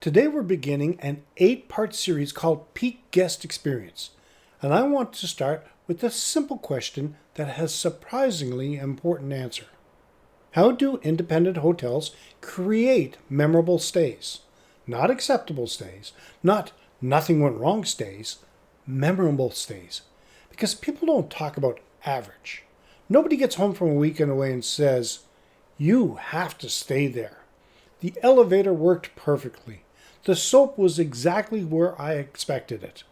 Today we're beginning an 8-part series called Peak Guest Experience, and I want to start with a simple question that has surprisingly important answer. How do independent hotels create memorable stays? Not acceptable stays, not nothing went wrong stays, memorable stays. Because people don't talk about average. Nobody gets home from a weekend away and says, "You have to stay there. The elevator worked perfectly. The soap was exactly where I expected it."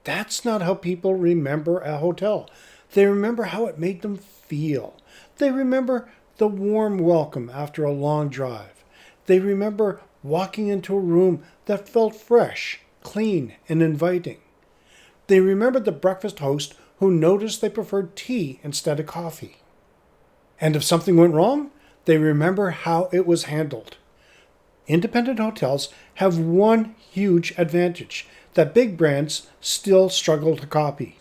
That's not how people remember a hotel. They remember how it made them feel. They remember the warm welcome after a long drive. They remember walking into a room that felt fresh, clean, and inviting. They remember the breakfast host who noticed they preferred tea instead of coffee. And if something went wrong, they remember how it was handled. Independent hotels have one huge advantage that big brands still struggle to copy.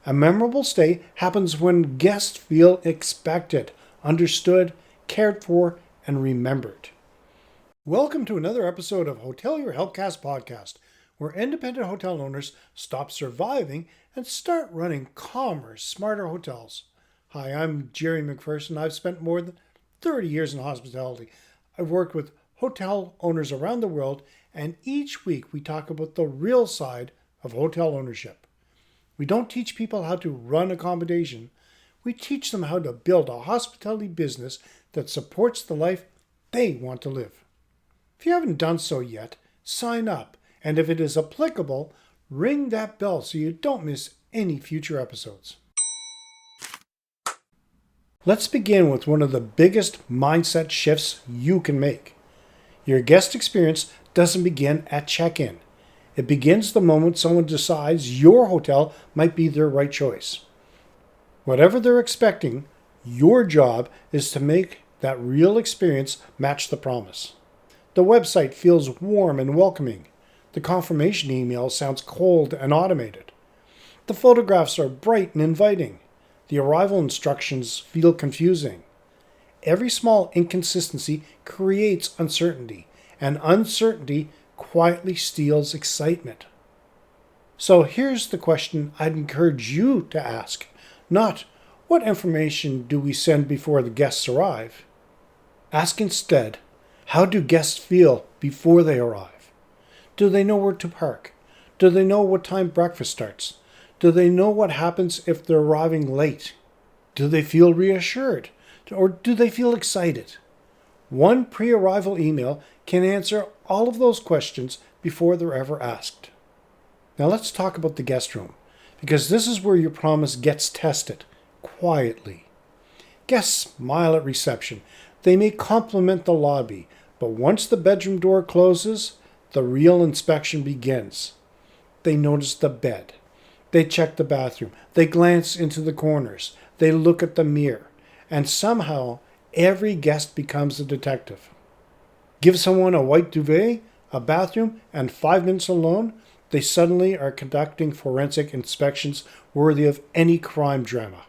A memorable stay happens when guests feel expected, understood, cared for, and remembered. Welcome to another episode of HotelierHelpcast podcast, where independent hotel owners stop surviving and start running calmer, smarter hotels. Hi, I'm Jerry McPherson. I've spent more than 30 years in hospitality. I've worked with hotel owners around the world, and each week we talk about the real side of hotel ownership. We don't teach people how to run accommodation. We teach them how to build a hospitality business that supports the life they want to live. If you haven't done so yet, sign up, and if it is applicable, ring that bell so you don't miss any future episodes. Let's begin with one of the biggest mindset shifts you can make. Your guest experience doesn't begin at check-in. It begins the moment someone decides your hotel might be their right choice. Whatever they're expecting, your job is to make that real experience match the promise. The website feels warm and welcoming. The confirmation email sounds cold and automated. The photographs are bright and inviting. The arrival instructions feel confusing. Every small inconsistency creates uncertainty, and uncertainty quietly steals excitement. So here's the question I'd encourage you to ask. Not, what information do we send before the guests arrive? Ask instead, how do guests feel before they arrive? Do they know where to park? Do they know what time breakfast starts? Do they know what happens if they're arriving late? Do they feel reassured? Or do they feel excited? One pre-arrival email can answer all of those questions before they're ever asked. Now let's talk about the guest room, because this is where your promise gets tested, quietly. Guests smile at reception. They may compliment the lobby, but once the bedroom door closes, the real inspection begins. They notice the bed. They check the bathroom. They glance into the corners. They look at the mirror. And somehow, every guest becomes a detective. Give someone a white duvet, a bathroom, and 5 minutes alone, they suddenly are conducting forensic inspections worthy of any crime drama.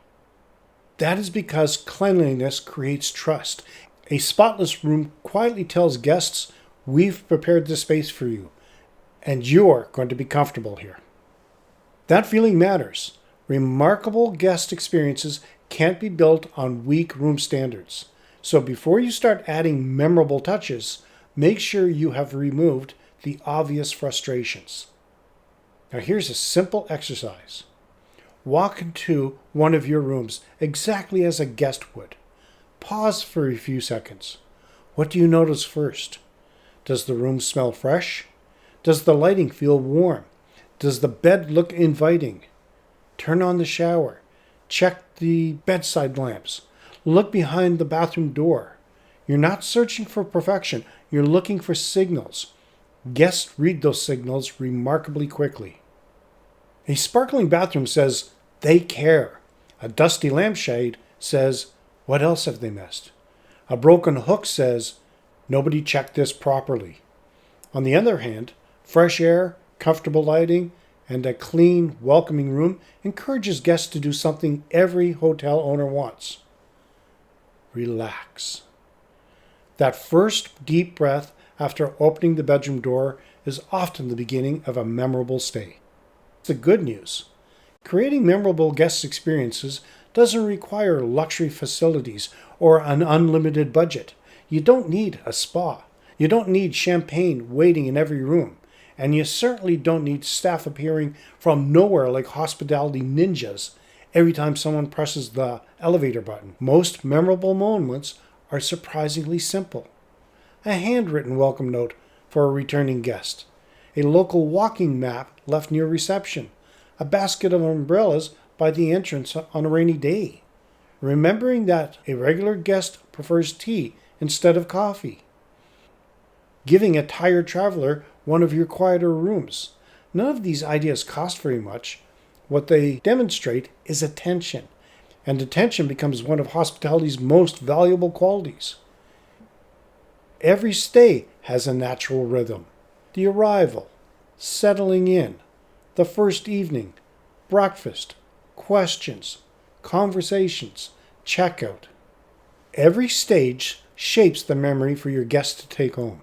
That is because cleanliness creates trust. A spotless room quietly tells guests, "We've prepared this space for you, and you're going to be comfortable here." That feeling matters. Remarkable guest experiences can't be built on weak room standards. So before you start adding memorable touches, make sure you have removed the obvious frustrations. Now here's a simple exercise. Walk into one of your rooms exactly as a guest would. Pause for a few seconds. What do you notice first? Does the room smell fresh? Does the lighting feel warm? Does the bed look inviting? Turn on the shower. Check the bedside lamps. Look behind the bathroom door. You're not searching for perfection. You're looking for signals. Guests read those signals remarkably quickly. A sparkling bathroom says, "They care." A dusty lampshade says, "What else have they missed?" A broken hook says, "Nobody checked this properly." On the other hand, fresh air, comfortable lighting, and a clean, welcoming room encourages guests to do something every hotel owner wants. Relax. That first deep breath after opening the bedroom door is often the beginning of a memorable stay. The good news: creating memorable guest experiences doesn't require luxury facilities or an unlimited budget. You don't need a spa. You don't need champagne waiting in every room. And you certainly don't need staff appearing from nowhere like hospitality ninjas every time someone presses the elevator button. Most memorable moments are surprisingly simple. A handwritten welcome note for a returning guest, a local walking map left near reception, a basket of umbrellas by the entrance on a rainy day, remembering that a regular guest prefers tea instead of coffee, giving a tired traveler one of your quieter rooms. None of these ideas cost very much. What they demonstrate is attention, and attention becomes one of hospitality's most valuable qualities. Every stay has a natural rhythm. The arrival, settling in, the first evening, breakfast, questions, conversations, checkout. Every stage shapes the memory for your guests to take home.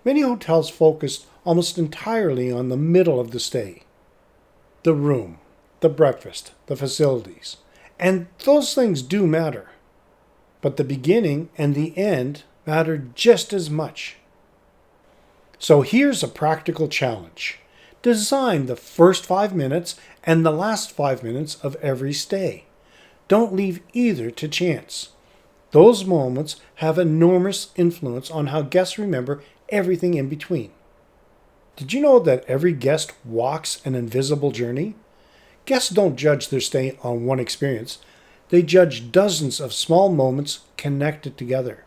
Many hotels focus almost entirely on the middle of the stay. The room, the breakfast, the facilities. And those things do matter. But the beginning and the end matter just as much. So here's a practical challenge. Design the first 5 minutes and the last 5 minutes of every stay. Don't leave either to chance. Those moments have enormous influence on how guests remember everything in between. Did you know that every guest walks an invisible journey? Guests don't judge their stay on one experience. They judge dozens of small moments connected together.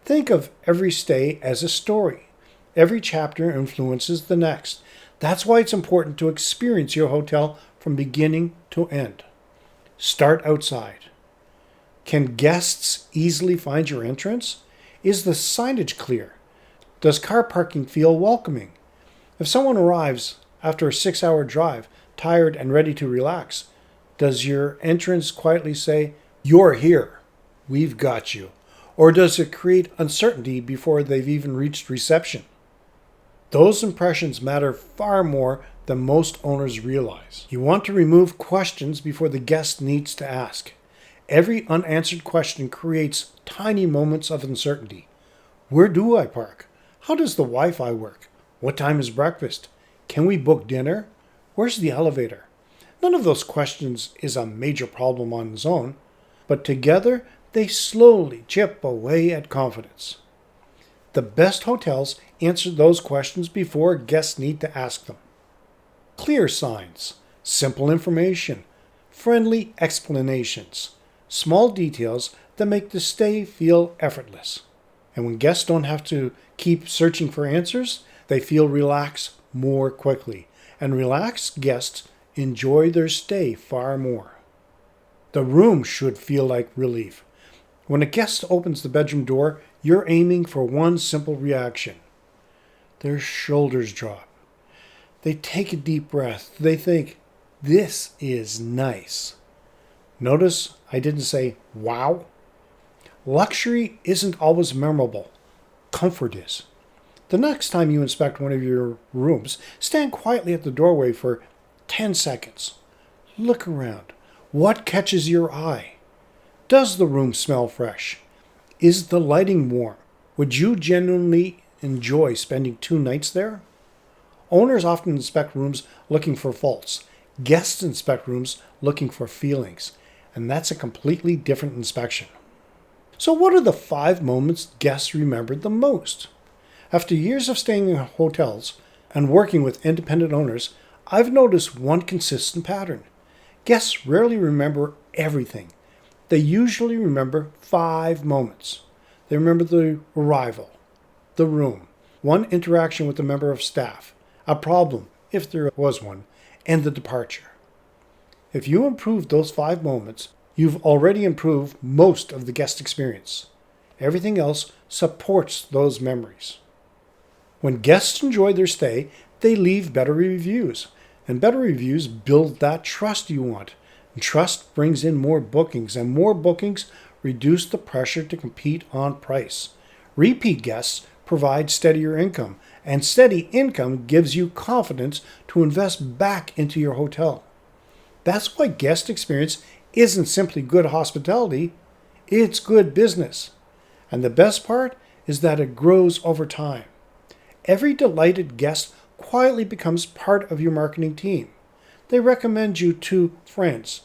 Think of every stay as a story. Every chapter influences the next. That's why it's important to experience your hotel from beginning to end. Start outside. Can guests easily find your entrance? Is the signage clear? Does car parking feel welcoming? If someone arrives after a 6-hour drive, tired and ready to relax, does your entrance quietly say, "You're here, we've got you"? Or does it create uncertainty before they've even reached reception? Those impressions matter far more than most owners realize. You want to remove questions before the guest needs to ask. Every unanswered question creates tiny moments of uncertainty. Where do I park? How does the Wi-Fi work? What time is breakfast? Can we book dinner? Where's the elevator? None of those questions is a major problem on its own, but together they slowly chip away at confidence. The best hotels answer those questions before guests need to ask them. Clear signs, simple information, friendly explanations, small details that make the stay feel effortless. And when guests don't have to keep searching for answers, they feel relaxed more quickly. And relaxed guests enjoy their stay far more. The room should feel like relief. When a guest opens the bedroom door, you're aiming for one simple reaction. Their shoulders drop. They take a deep breath. They think, "This is nice." Notice I didn't say, "Wow." Luxury isn't always memorable. Comfort is. The next time you inspect one of your rooms, stand quietly at the doorway for 10 seconds. Look around. What catches your eye? Does the room smell fresh? Is the lighting warm? Would you genuinely enjoy spending 2 nights there? Owners often inspect rooms looking for faults. Guests inspect rooms looking for feelings. And that's a completely different inspection. So what are the 5 moments guests remembered the most? After years of staying in hotels and working with independent owners, I've noticed one consistent pattern. Guests rarely remember everything. They usually remember 5 moments. They remember the arrival, the room, one interaction with a member of staff, a problem, if there was one, and the departure. If you improve those 5 moments, you've already improved most of the guest experience. Everything else supports those memories. When guests enjoy their stay, they leave better reviews. And better reviews build that trust you want. And trust brings in more bookings, and more bookings reduce the pressure to compete on price. Repeat guests provides steadier income, and steady income gives you confidence to invest back into your hotel. That's why guest experience isn't simply good hospitality, it's good business. And the best part is that it grows over time. Every delighted guest quietly becomes part of your marketing team. They recommend you to friends.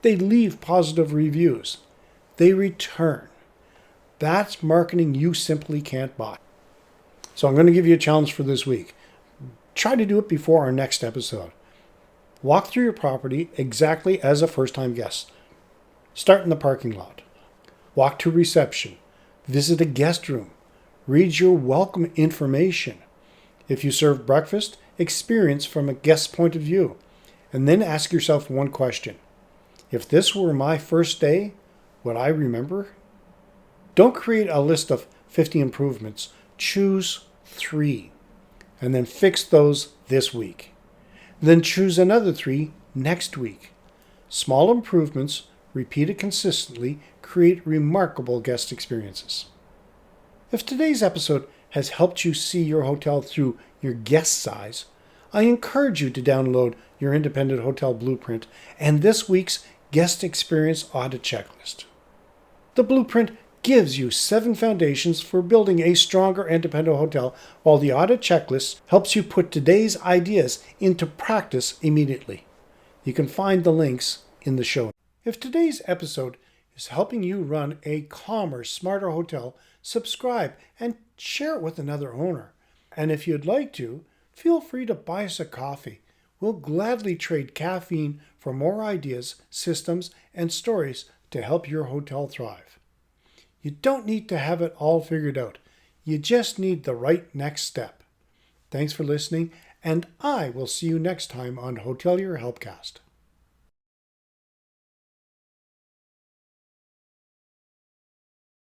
They leave positive reviews. They return. That's marketing you simply can't buy. So I'm going to give you a challenge for this week. Try to do it before our next episode. Walk through your property exactly as a first-time guest. Start in the parking lot. Walk to reception. Visit a guest room. Read your welcome information. If you serve breakfast, experience from a guest's point of view. And then ask yourself one question. If this were my first day, would I remember? Don't create a list of 50 improvements. Choose 3. And then fix those this week. Then choose another 3 next week. Small improvements, repeated consistently, create remarkable guest experiences. If today's episode has helped you see your hotel through your guest's eyes, I encourage you to download your independent hotel blueprint and this week's guest experience audit checklist. The blueprint gives you 7 foundations for building a stronger independent hotel, while the audit checklist helps you put today's ideas into practice immediately. You can find the links in the show. If today's episode is helping you run a calmer, smarter hotel, subscribe and share it with another owner. And if you'd like to, feel free to buy us a coffee. We'll gladly trade caffeine for more ideas, systems, and stories to help your hotel thrive. You don't need to have it all figured out. You just need the right next step. Thanks for listening, and I will see you next time on HotelierHelpcast.